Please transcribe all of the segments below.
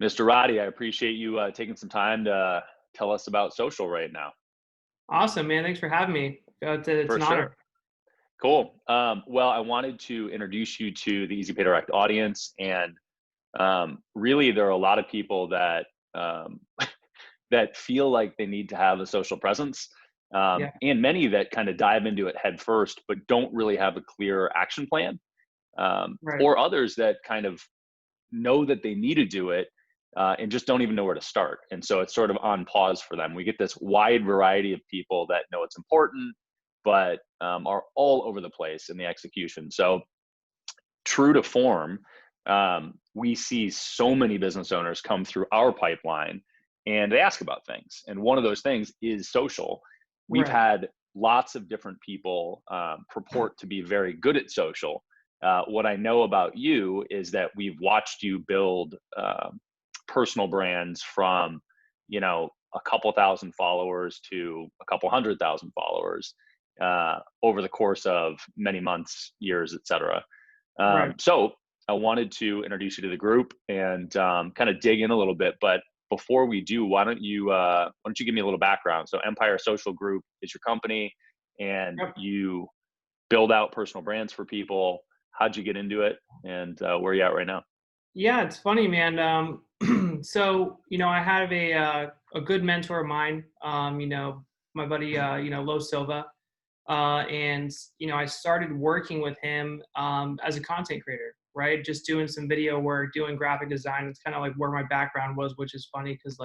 Mr. Roddy, I appreciate you taking some time to tell us about social right now. Awesome, man. Thanks for having me. It's For an sure. honor. Cool. Well, I wanted to introduce you to the Easy Pay Direct audience, and really, there are a lot of people that that feel like they need to have a social presence, Yeah, and many that kind of dive into it head first, but don't really have a clear action plan, right. or others that kind of know that they need to do it and just don't even know where to start. And so it's sort of on pause for them. We get this wide variety of people that know it's important, but are all over the place in the execution. So, true to form, we see so many business owners come through our pipeline and they ask about things. And one of those things is social. We've Right. had lots of different people purport to be very good at social. What I know about you is that we've watched you build personal brands from, a couple thousand followers to a couple 100,000 followers over the course of many months, years, etc. Right. So I wanted to introduce you to the group and kind of dig in a little bit. But before we do, why don't you give me a little background? So Empire Social Group is your company, and Yep. you build out personal brands for people. How'd you get into it, and where are you at right now? Yeah, it's funny, man. I have a good mentor of mine. My buddy, Lo Silva, and I started working with him as a content creator. Right, just doing some video work, doing graphic design. It's kind of like where my background was, which is funny because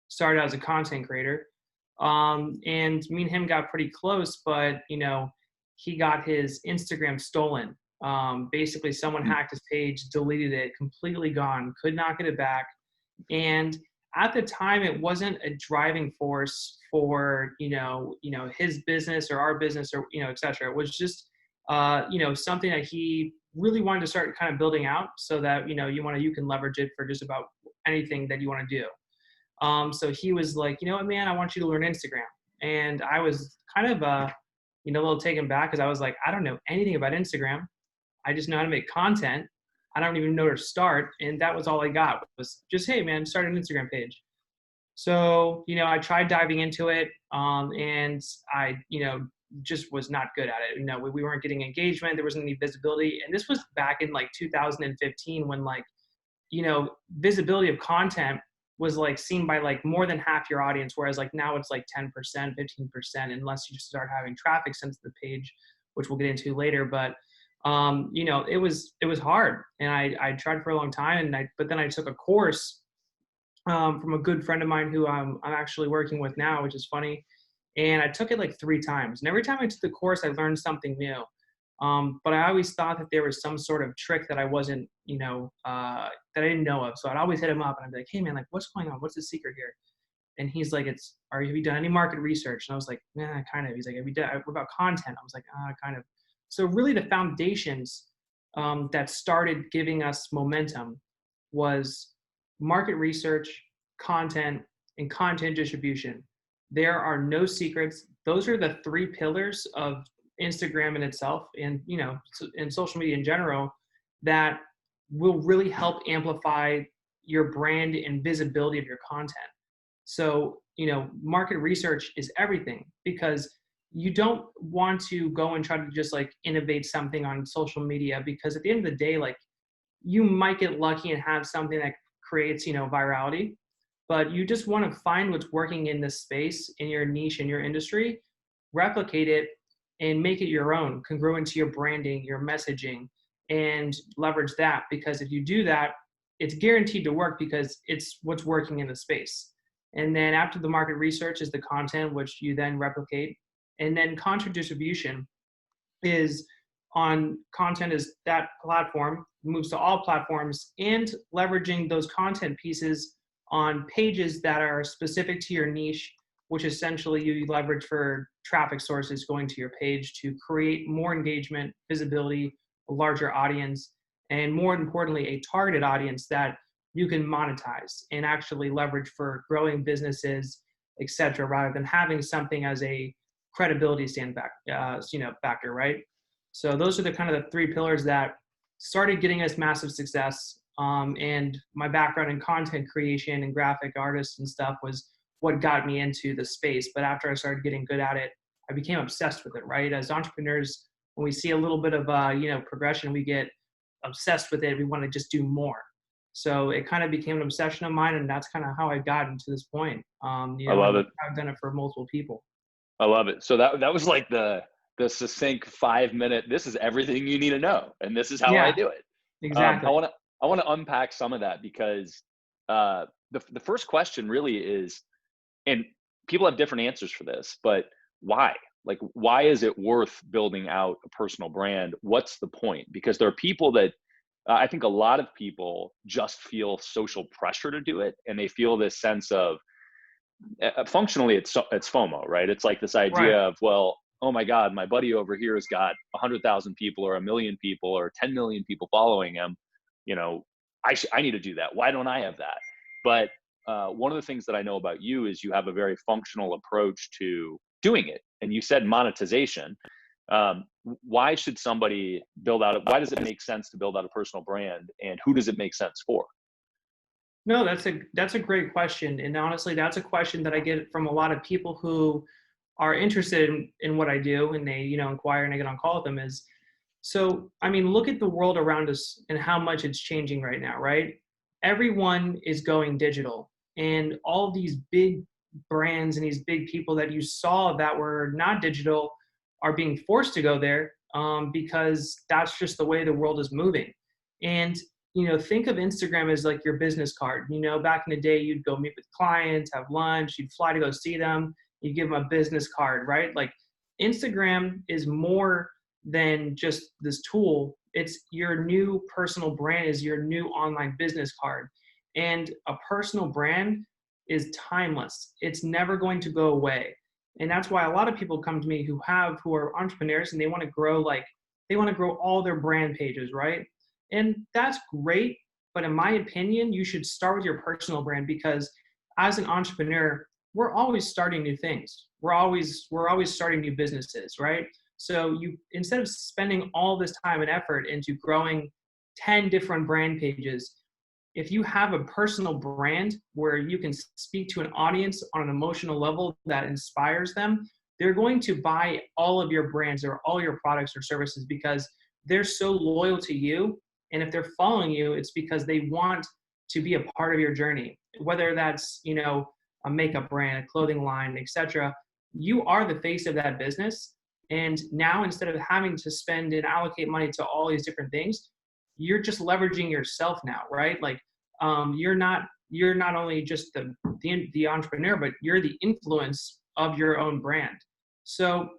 started as a content creator. And me and him got pretty close, but he got his Instagram stolen. Basically, someone Hmm. hacked his page, deleted it, completely gone, could not get it back. And at the time, it wasn't a driving force for his business or our business or et cetera. It was just something that he really wanted to start kind of building out so that you can leverage it for just about anything that you want to do. So he was like, you know what, man, I want you to learn Instagram. And I was kind of, a little taken back because I was like, I don't know anything about Instagram. I just know how to make content. I don't even know where to start. And that was all I got was just, hey, man, start an Instagram page. So, I tried diving into it, and I, just was not good at it. We weren't getting engagement. There wasn't any visibility. And this was back in like 2015 when visibility of content was like seen by like more than half your audience, whereas like now it's like 10%, 15%, unless you just start having traffic sent to the page, which we'll get into later. But it was hard, and I tried for a long time, but then I took a course from a good friend of mine who I'm actually working with now, which is funny. And I took it like 3 times, and every time I took the course, I learned something new. But I always thought that there was some sort of trick that I wasn't, that I didn't know of. So I'd always hit him up and I'd be like, hey man, like what's going on? What's the secret here? And he's like, have you done any market research? And I was like, yeah, kind of. He's like, have you done what about content? I was like, kind of. So really the foundations that started giving us momentum was market research, content, and content distribution. There are no secrets. Those are the 3 pillars of Instagram in itself, and and social media in general, that will really help amplify your brand and visibility of your content. So market research is everything, because you don't want to go and try to just like innovate something on social media, because at the end of the day, like you might get lucky and have something that creates virality, but you just want to find what's working in this space, in your niche, in your industry, replicate it, and make it your own, congruent to your branding, your messaging, and leverage that. Because if you do that, it's guaranteed to work because it's what's working in the space. And then after the market research is the content, which you then replicate. And then content distribution is on content is that platform moves to all platforms, and leveraging those content pieces on pages that are specific to your niche, which essentially you leverage for traffic sources going to your page to create more engagement, visibility, a larger audience, and more importantly, a targeted audience that you can monetize and actually leverage for growing businesses, etc., rather than having something as a credibility factor, right? So those are the kind of the 3 pillars that started getting us massive success. And my background in content creation and graphic artists and stuff was what got me into the space. But after I started getting good at it, I became obsessed with it, right? As entrepreneurs, when we see a little bit of, progression, we get obsessed with it. We want to just do more. So it kind of became an obsession of mine, and that's kind of how I got into this point. I love And it. I've done it for multiple people. I love it. So that was like the succinct 5 minute. This is everything you need to know, and this is how I Yeah, do it. exactly. I want to unpack some of that because the first question really is, and people have different answers for this, but why? Like, why is it worth building out a personal brand? What's the point? Because there are people that I think a lot of people just feel social pressure to do it, and they feel this sense of functionally it's FOMO, right? It's like this Right. idea of, well, oh my God, my buddy over here has got 100,000 people or 1 million people or 10 million people following him. You know, I need to do that. Why don't I have that? But one of the things that I know about you is you have a very functional approach to doing it. And you said monetization. Why should somebody build out? Why does it make sense to build out a personal brand, and who does it make sense for? No, that's a great question. And honestly, that's a question that I get from a lot of people who are interested in what I do, and they, inquire, and I get on call with them is, so, I mean, look at the world around us and how much it's changing right now, right? Everyone is going digital, and all these big brands and these big people that you saw that were not digital are being forced to go there, because that's just the way the world is moving. And think of Instagram as like your business card. Back in the day, you'd go meet with clients, have lunch, you'd fly to go see them, you give them a business card, right? Like, Instagram is more than just this tool. It's your new personal brand, is your new online business card. And a personal brand is timeless. It's never going to go away. And that's why a lot of people come to me who are entrepreneurs, and they want to grow, all their brand pages, right? And that's great. But in my opinion, you should start with your personal brand, because as an entrepreneur, we're always starting new things. We're always starting new businesses, right? So instead of spending all this time and effort into growing 10 different brand pages, if you have a personal brand where you can speak to an audience on an emotional level that inspires them, they're going to buy all of your brands or all your products or services because they're so loyal to you. And if they're following you, it's because they want to be a part of your journey, whether that's, a makeup brand, a clothing line, etc. You are the face of that business. And now, instead of having to spend and allocate money to all these different things, you're just leveraging yourself now, right? Like, you're not only just the entrepreneur, but you're the influence of your own brand. So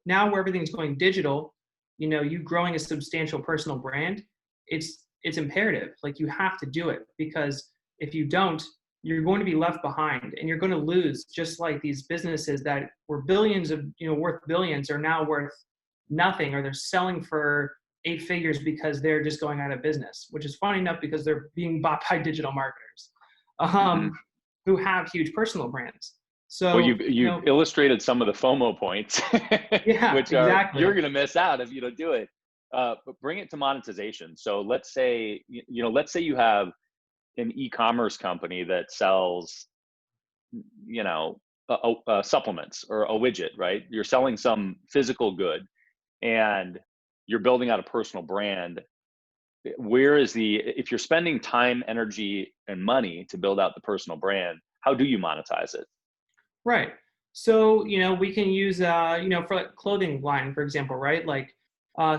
now, where everything's going digital, you growing a substantial personal brand, it's imperative. Like, you have to do it, because if you don't, you're going to be left behind, and you're going to lose, just like these businesses that were worth billions are now worth nothing, or they're selling for 8 figures because they're just going out of business, which is funny enough because they're being bought by digital marketers, Mm-hmm. who have huge personal brands. Well, So, you've illustrated some of the FOMO points, yeah, which are you're exactly. going to miss out if you don't do it. But bring it to monetization. So let's say let's say you have an e-commerce company that sells, supplements or a widget, right? You're selling some physical good, and you're building out a personal brand. Where is if you're spending time, energy, and money to build out the personal brand, how do you monetize it? Right. So, we can use, for like clothing line, for example, right? Like,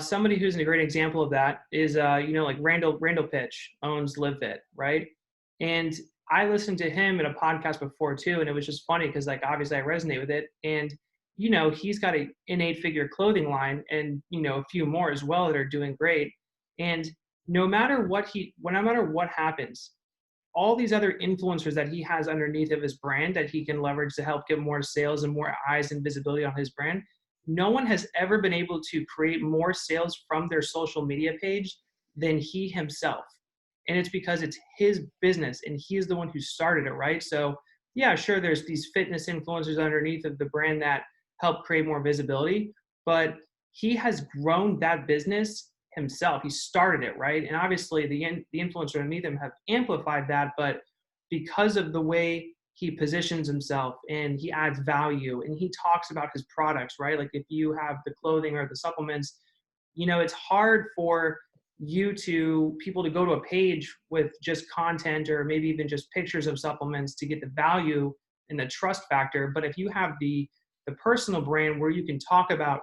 somebody who's a great example of that is, like Randall Pitch owns Live Fit, right? And I listened to him in a podcast before too, and it was just funny because, like, obviously I resonate with it. And, he's got an 8-figure clothing line, and, a few more as well that are doing great. And no matter what happens, all these other influencers that he has underneath of his brand that he can leverage to help get more sales and more eyes and visibility on his brand. No one has ever been able to create more sales from their social media page than he himself. And it's because it's his business and he is the one who started it, right? So, yeah, sure, there's these fitness influencers underneath of the brand that help create more visibility, but he has grown that business himself. He started it, right? And obviously the influencer underneath him have amplified that, but because of the way he positions himself and he adds value and he talks about his products, right? Like if you have the clothing or the supplements, it's hard for people to go to a page with just content or maybe even just pictures of supplements to get the value and the trust factor. But if you have the personal brand where you can talk about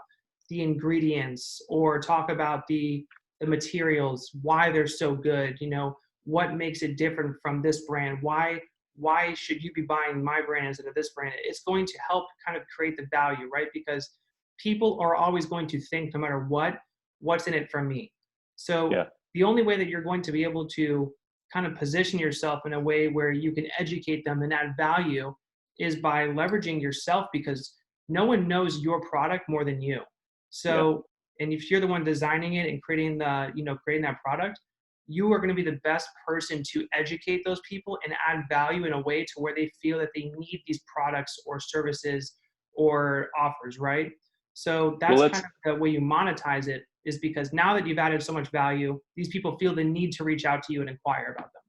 the ingredients or talk about the materials, why they're so good, what makes it different from this brand, why should you be buying my brand instead of this brand, it's going to help kind of create the value, right? Because people are always going to think, no matter what's in it for me. So Yeah. the only way that you're going to be able to kind of position yourself in a way where you can educate them and add value is by leveraging yourself, because no one knows your product more than you. Yeah. So, and if you're the one designing it and creating creating that product, you are going to be the best person to educate those people and add value in a way to where they feel that they need these products or services or offers, right? So Well, that's let's kind of the way you monetize it, is because now that you've added so much value, these people feel the need to reach out to you and inquire about them.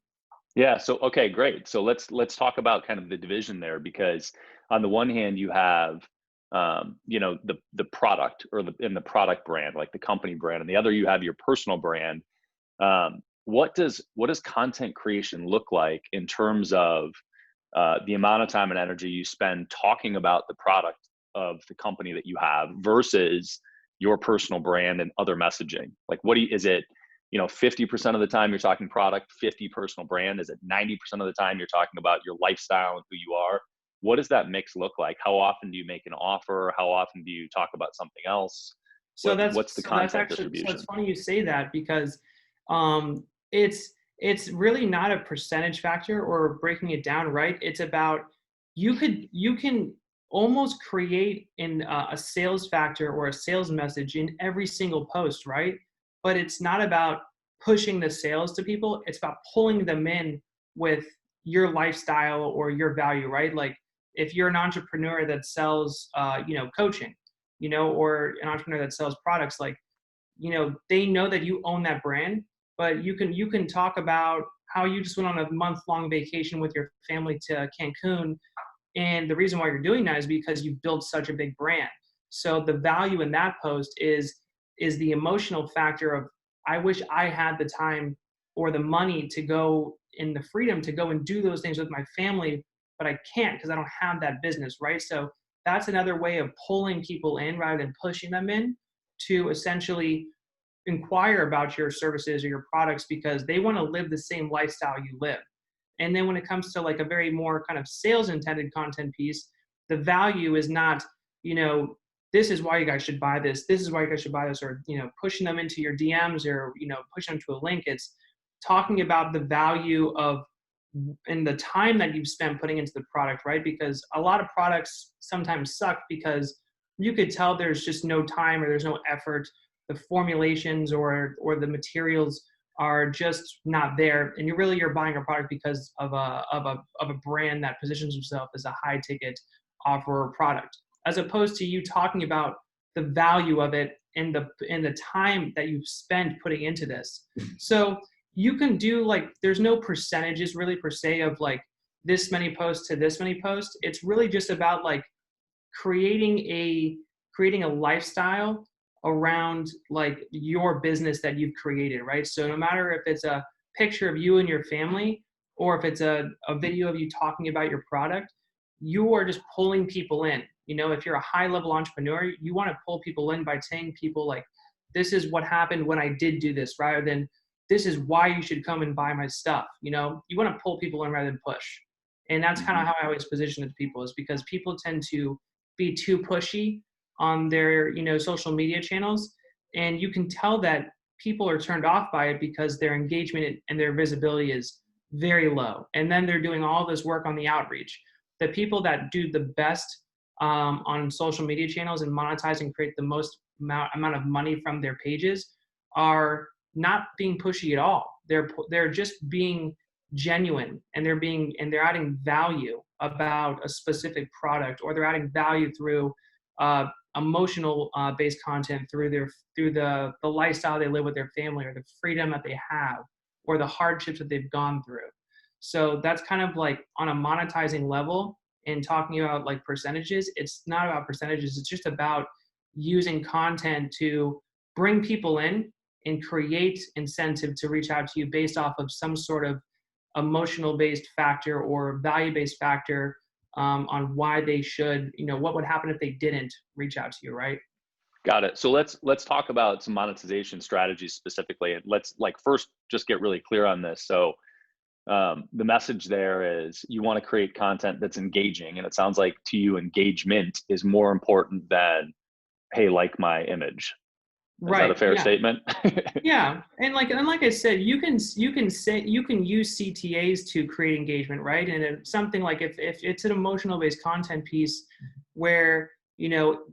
Yeah. So, okay, great. So let's talk about kind of the division there, because on the one hand you have, the product or the product brand, like the company brand, and the other you have your personal brand. What does content creation look like in terms of the amount of time and energy you spend talking about the product of the company that you have versus your personal brand and other messaging? Like, is it, 50% of the time you're talking product, 50 personal brand? Is it 90% of the time you're talking about your lifestyle and who you are? What does that mix look like? How often do you make an offer? How often do you talk about something else? What's the That's content actually, so it's distribution? funny you say that, because um, it's really not a percentage factor or breaking it down, right? It's about, you can almost create in a sales factor or a sales message in every single post, right? But it's not about pushing the sales to people. It's about pulling them in with your lifestyle or your value, right? Like if you're an entrepreneur that sells, coaching, or an entrepreneur that sells products, like, they know that you own that brand, but you can talk about how you just went on a month-long vacation with your family to Cancun, and the reason why you're doing that is because you've built such a big brand. So the value in that post is the emotional factor of, I wish I had the time or the money to go, in the freedom to go and do those things with my family, but I can't because I don't have that business, right? So that's another way of pulling people in rather than pushing them in, to essentially inquire about your services or your products because they want to live the same lifestyle you live. And then when it comes to like a very more kind of sales intended content piece, the value is not, this is why you guys should buy this. This is why you guys should buy this, or, pushing them into your DMs, or, pushing them to a link. It's talking about the value of, and the time that you've spent putting into the product, right? Because a lot of products sometimes suck because you could tell there's just no time or there's no effort. The formulations or the materials are just not there, and you're buying a product because of a brand that positions itself as a high ticket offer or product, as opposed to you talking about the value of it and the time that you've spent putting into this. So you can do, like, there's no percentages really per se of like this many posts to this many posts. It's really just about like creating a lifestyle around like your business that you've created, right? So no matter if it's a picture of you and your family, or if it's a video of you talking about your product, you are just pulling people in. If you're a high level entrepreneur, you want to pull people in by saying people like, this is what happened when I did do this, rather than this is why you should come and buy my stuff. You want to pull people in rather than push. And that's kind Hmm. of how I always position it to people, is because people tend to be too pushy on their social media channels, and you can tell that people are turned off by it because their engagement and their visibility is very low, and then they're doing all this work on the outreach. The people that do the best on social media channels and monetize and create the most amount of money from their pages are not being pushy at all. They're just being genuine, and they're adding value about a specific product, or they're adding value through emotional based content through the lifestyle they live with their family, or the freedom that they have, or the hardships that they've gone through. So that's kind of like on a monetizing level. And talking about like percentages, it's not about percentages, it's just about using content to bring people in and create incentive to reach out to you based off of some sort of emotional based factor or value based factor, on why they should, what would happen if they didn't reach out to you, right? Got it. So let's talk about some monetization strategies specifically, and let's like first just get really clear on this. So the message there is you want to create content that's engaging, and it sounds like to you engagement is more important than, hey, like my image. Is that a Right. fair Yeah. statement? Yeah. And like I said, you can use CTAs to create engagement, right? And if something like if it's an emotional based content piece where,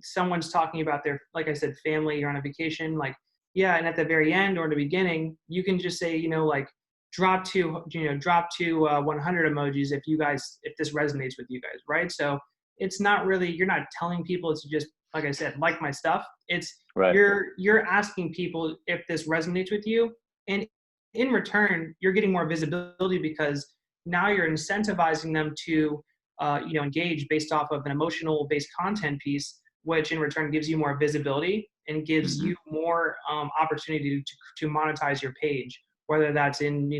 someone's talking about their, like I said, family or on a vacation, like, yeah, and at the very end or in the beginning, you can just say, like, drop to 100 emojis if this resonates with you guys, right? So it's not really, you're not telling people to just, like I said, like my stuff. It's Right. you're asking people if this resonates with you, and in return you're getting more visibility because now you're incentivizing them to engage based off of an emotional based content piece, which in return gives you more visibility and gives Hmm. you more opportunity to monetize your page, whether that's in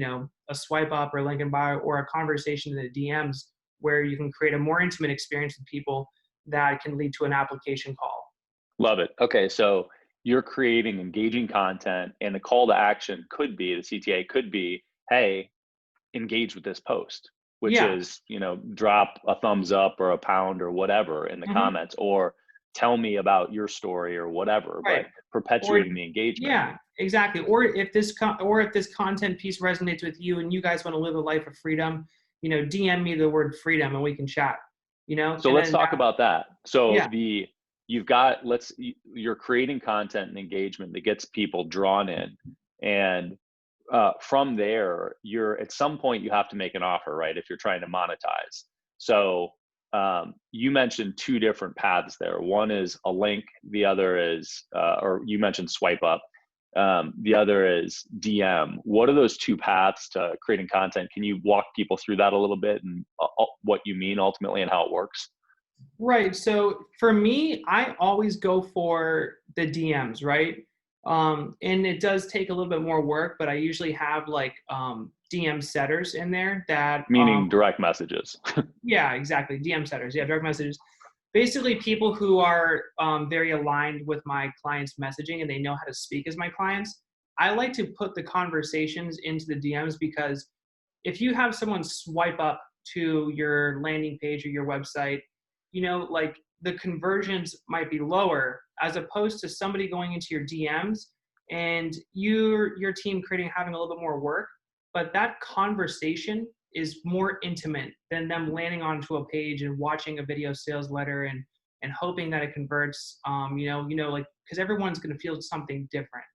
a swipe up or link in bio or a conversation in the DMs, where you can create a more intimate experience with people that can lead to an application call. Love it. Okay, so you're creating engaging content, and the call to action could be, the CTA could be, hey, engage with this post, which Yeah. is, drop a thumbs up or a pound or whatever in the Hmm. comments, or tell me about your story or whatever, but Right. Or perpetuating the engagement. yeah, exactly. Or if this content piece resonates with you and you guys want to live a life of freedom, DM me the word freedom and we can chat. So And let's then talk about that. So yeah, you've got, you're creating content and engagement that gets people drawn in, and from there, you're at some point you have to make an offer, right? If you're trying to monetize. So you mentioned two different paths there. One is a link. The other is, or you mentioned swipe up. The other is DM. What are those two paths to creating content? Can you walk people through that a little bit, and what you mean ultimately and how it works? right. So for me, I always go for the DMs, right? And it does take a little bit more work, but I usually have like DM setters in there that Meaning direct messages. yeah, exactly. DM setters. Yeah, direct messages. Basically, people who are very aligned with my clients' messaging and they know how to speak as my clients. I like to put the conversations into the DMs because if you have someone swipe up to your landing page or your website, like the conversions might be lower as opposed to somebody going into your DMs and your team creating having a little bit more work, but that conversation is more intimate than them landing onto a page and watching a video sales letter and hoping that it converts. Like because everyone's going to feel something different.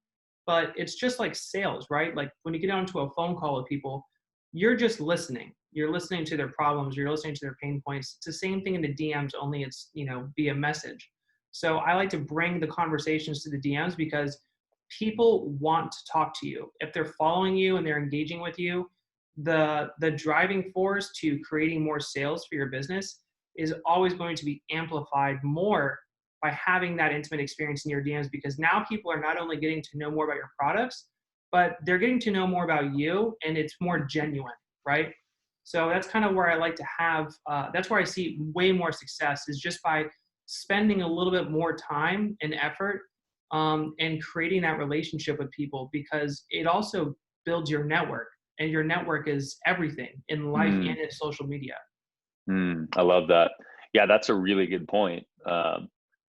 But it's just like sales, right? Like when you get onto a phone call with people, you're just listening. You're listening to their problems. You're listening to their pain points. It's the same thing in the DMs, only it's via message. So I like to bring the conversations to the DMs because people want to talk to you. If they're following you and they're engaging with you, the driving force to creating more sales for your business is always going to be amplified more by having that intimate experience in your DMs, because now people are not only getting to know more about your products, but they're getting to know more about you, and it's more genuine, right? So that's kind of where I like to have, that's where I see way more success is just by spending a little bit more time and effort, and creating that relationship with people, because it also builds your network, and your network is everything in life and Mm, in social media. I love that. Yeah, that's a really good point.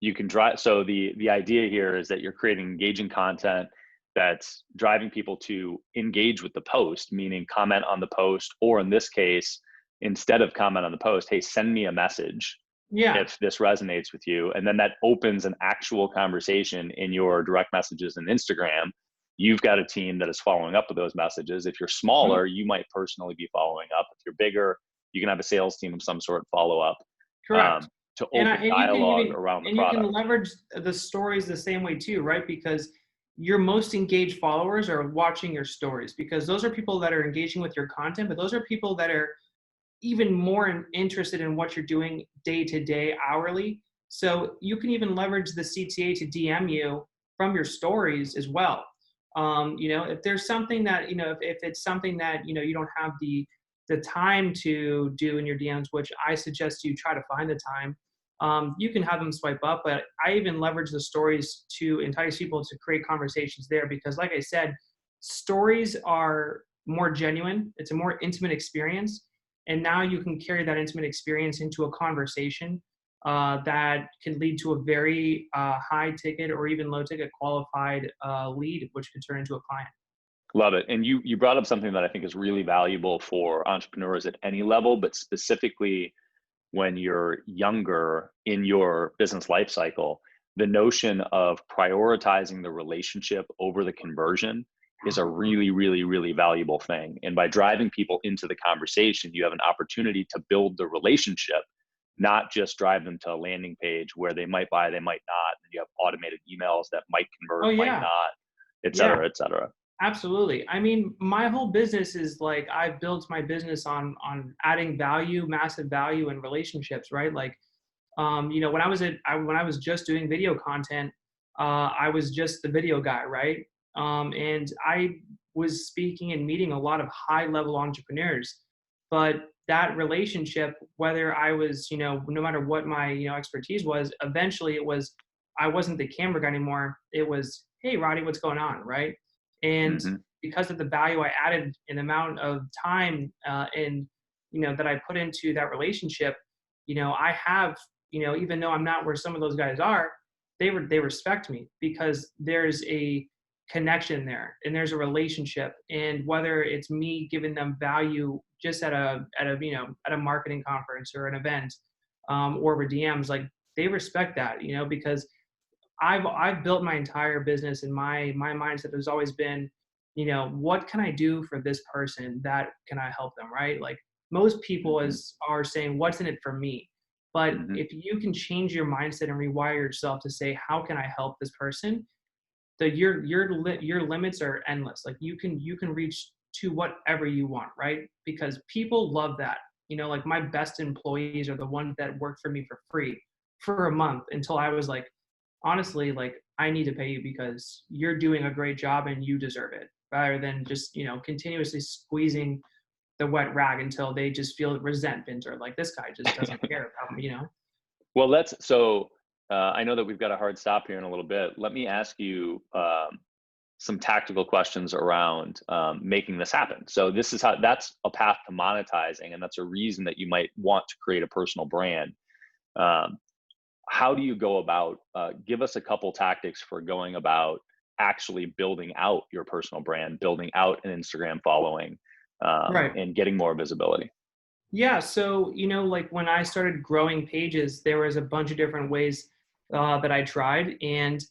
You can drive. So the idea here is that you're creating engaging content that's driving people to engage with the post, meaning comment on the post, or in this case, instead of comment on the post, hey, send me a message Yeah. if this resonates with you. And then that opens an actual conversation in your direct messages and Instagram. You've got a team that is following up with those messages. If you're Mhm. smaller, you might personally be following up. If you're bigger, you can have a sales team of some sort follow up. Correct. to And open you can dialogue even around the and you can product. leverage the stories the same way too, right? Because your most engaged followers are watching your stories, because those are people that are engaging with your content, but those are people that are even more interested in what you're doing day to day, hourly. So you can even leverage the CTA to DM you from your stories as well. If there's something that, if it's something that, you don't have the time to do in your DMs, which I suggest you try to find the time, you can have them swipe up. But I even leverage the stories to entice people to create conversations there, because like I said, stories are more genuine. It's a more intimate experience. And now you can carry that intimate experience into a conversation that can lead to a very high ticket or even low ticket qualified lead, which could turn into a client. Love it. And you brought up something that I think is really valuable for entrepreneurs at any level, but specifically when you're younger in your business life cycle, the notion of prioritizing the relationship over the conversion is a really, really, really valuable thing. And by driving people into the conversation, you have an opportunity to build the relationship, not just drive them to a landing page where they might buy, they might not. And you have automated emails that might Oh convert, might yeah, not, et yeah. cetera, et cetera. Absolutely. I mean, my whole business is like, I've built my business on adding value, massive value in relationships, right? Like, when I was just doing video content, I was just the video guy, right? And I was speaking and meeting a lot of high level entrepreneurs, but that relationship, whether I was, no matter what my, expertise was, eventually it was, I wasn't the camera guy anymore. It was, hey, Roddy, what's going on, right? And Mm-hmm. because of the value I added in the amount of time and that I put into that relationship, I have, even though I'm not where some of those guys are, they respect me because there's a connection there and there's a relationship. And whether it's me giving them value just at a marketing conference or an event, or with DMs, like they respect that, because I've built my entire business, and my mindset has always been, what can I do for this person that can I help them, right? Like most people Mm-hmm. is are saying, what's in it for me? But Mm-hmm. if you can change your mindset and rewire yourself to say, how can I help this person? Your limits are endless. Like you can reach to whatever you want, right? Because people love that. Like my best employees are the ones that work for me for free for a month until I was like, honestly, like I need to pay you because you're doing a great job and you deserve it, rather than just, continuously squeezing the wet rag until they just feel resentment or like this guy just doesn't care about me. Well, let's so I know that we've got a hard stop here in a little bit. Let me ask you some tactical questions around making this happen. So this is how that's a path to monetizing, and that's a reason that you might want to create a personal brand. Um, how do you go about? Give us a couple tactics for going about actually building out your personal brand, building out an Instagram following, Right. and getting more visibility. Yeah. So, like when I started growing pages, there was a bunch of different ways that I tried. And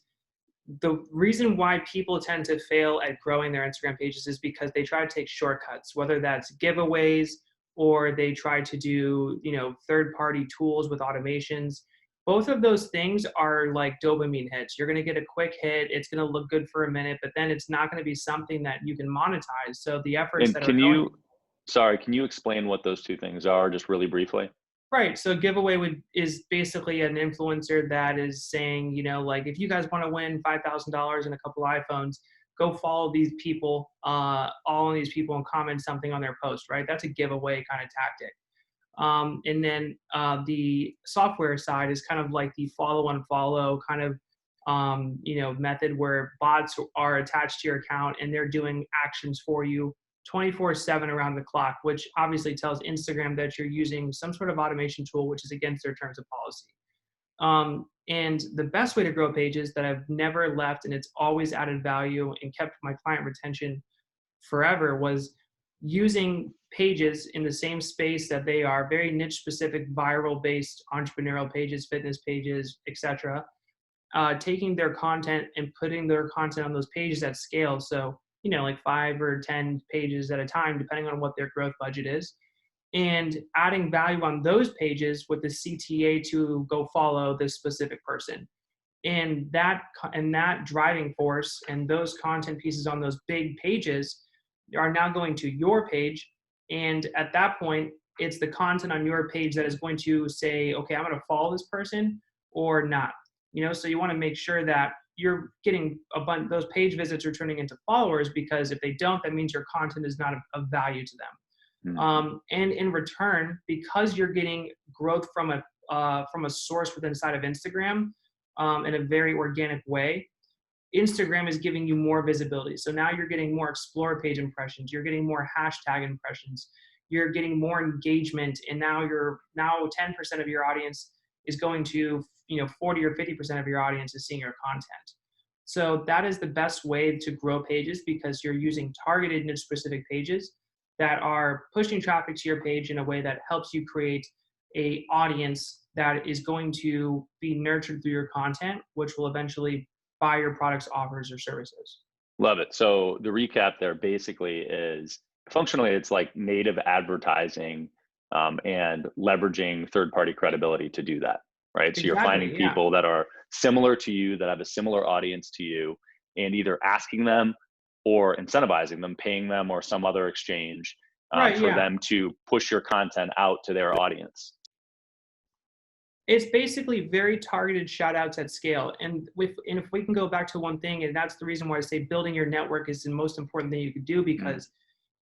the reason why people tend to fail at growing their Instagram pages is because they try to take shortcuts, whether that's giveaways or they try to do, third party tools with automations. Both of those things are like dopamine hits. You're going to get a quick hit. It's going to look good for a minute, but then it's not going to be something that you can monetize. So the efforts And that are going. can you explain what those two things are just really briefly? Right. So giveaway is basically an influencer that is saying, like if you guys want to win $5,000 and a couple iPhones, go follow these people, all of these people, and comment something on their post. Right. That's a giveaway kind of tactic. And then the software side is kind of like the follow unfollow kind of method where bots are attached to your account and they're doing actions for you 24/7 around the clock, which obviously tells Instagram that you're using some sort of automation tool, which is against their terms of policy. And the best way to grow pages that I've never left and it's always added value and kept my client retention forever was using pages in the same space that they are, very niche specific, viral based entrepreneurial pages, fitness pages, etc. Taking their content and putting their content on those pages at scale. So, like 5 or 10 pages at a time, depending on what their growth budget is. and adding value on those pages with the CTA to go follow this specific person. And that driving force and those content pieces on those big pages are now going to your page. And at that point, it's the content on your page that is going to say, okay, I'm going to follow this person or not. So you want to make sure that you're getting a bunch, those page visits are turning into followers, because if they don't, that means your content is not of value to them. Mm. And in return, because you're getting growth from a source within inside of Instagram, in a very organic way, Instagram is giving you more visibility. So now you're getting more explore page impressions, you're getting more hashtag impressions, you're getting more engagement, and now 10% of your audience is going to 40 or 50% of your audience is seeing your content. So that is the best way to grow pages, because you're using targeted niche specific pages that are pushing traffic to your page in a way that helps you create a audience that is going to be nurtured through your content, which will eventually buy your products, offers, or services. Love it. So the recap there basically is, functionally, it's like native advertising, and leveraging third-party credibility to do that, right? So you're finding Exactly. Yeah. people that are similar to you, that have a similar audience to you, and either asking them or incentivizing them, paying them, or some other exchange, Right. for Yeah. them to push your content out to their audience. It's basically very targeted shout outs at scale. And if we can go back to one thing, and that's the reason why I say building your network is the most important thing you could do, Mm. because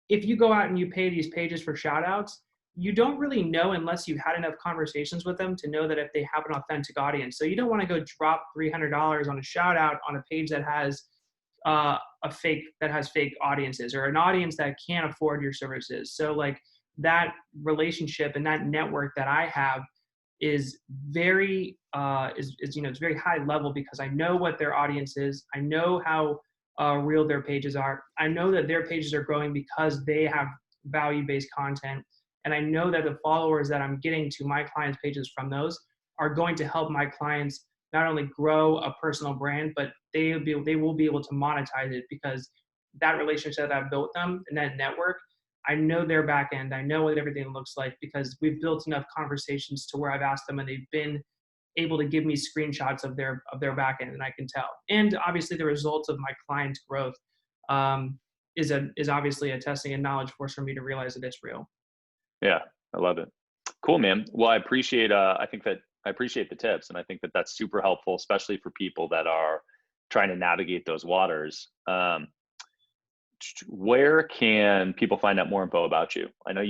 if you go out and you pay these pages for shout outs, you don't really know unless you've had enough conversations with them to know that if they have an authentic audience. So you don't want to go drop $300 on a shout out on a page that has fake audiences, or an audience that can't afford your services. So like that relationship and that network that I have is very it's very high level, because I know what their audience is. I know how real their pages are. I know that their pages are growing because they have value-based content, and I know that the followers that I'm getting to my clients' pages from those are going to help my clients not only grow a personal brand, but they will be able to monetize it, because that relationship that I've built with them and that network, I know their back end. I know what everything looks like, because we've built enough conversations to where I've asked them and they've been able to give me screenshots of their back end, and I can tell. And obviously, the results of my client's growth is obviously a testing and knowledge force for me to realize that it's real. Yeah, I love it. Cool, man. Well, I appreciate the tips, and I think that that's super helpful, especially for people that are trying to navigate those waters. Where can people find out more info about you? I know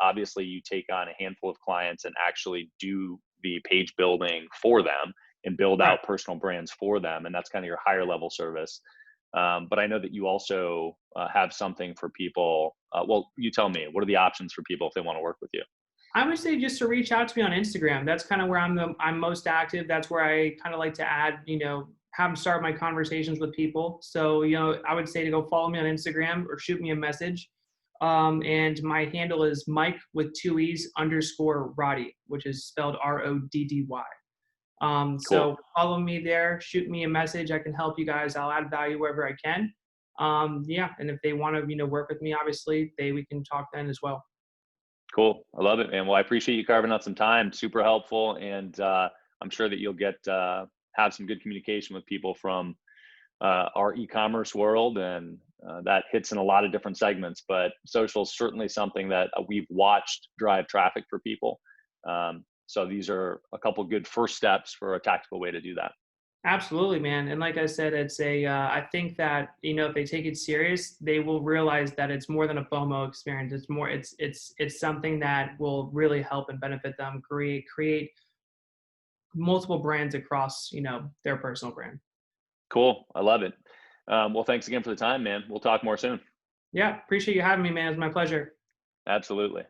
obviously you take on a handful of clients and actually do the page building for them and build Right. out personal brands for them. And that's kind of your higher level service. But I know that you also have something for people. Well, you tell me, what are the options for people if they want to work with you? I would say just to reach out to me on Instagram. That's kind of where I'm most active. That's where I kind of like to add, have start my conversations with people. So, I would say to go follow me on Instagram or shoot me a message. And my handle is Mike with two E's _Roddy, which is spelled Roddy. Cool. So follow me there, shoot me a message. I can help you guys. I'll add value wherever I can. Yeah. And if they want to, work with me, obviously we can talk then as well. Cool. I love it, man. Well, I appreciate you carving out some time. Super helpful. And I'm sure that you'll have some good communication with people from our e-commerce world, and that hits in a lot of different segments. But social is certainly something that we've watched drive traffic for people. So these are a couple good first steps for a tactical way to do that. Absolutely, man. And like I said, I think that, if they take it serious, they will realize that it's more than a FOMO experience. It's something that will really help and benefit them create multiple brands across, their personal brand. Cool. I love it. Well, thanks again for the time, man. We'll talk more soon. Yeah. Appreciate you having me, man. It's my pleasure. Absolutely.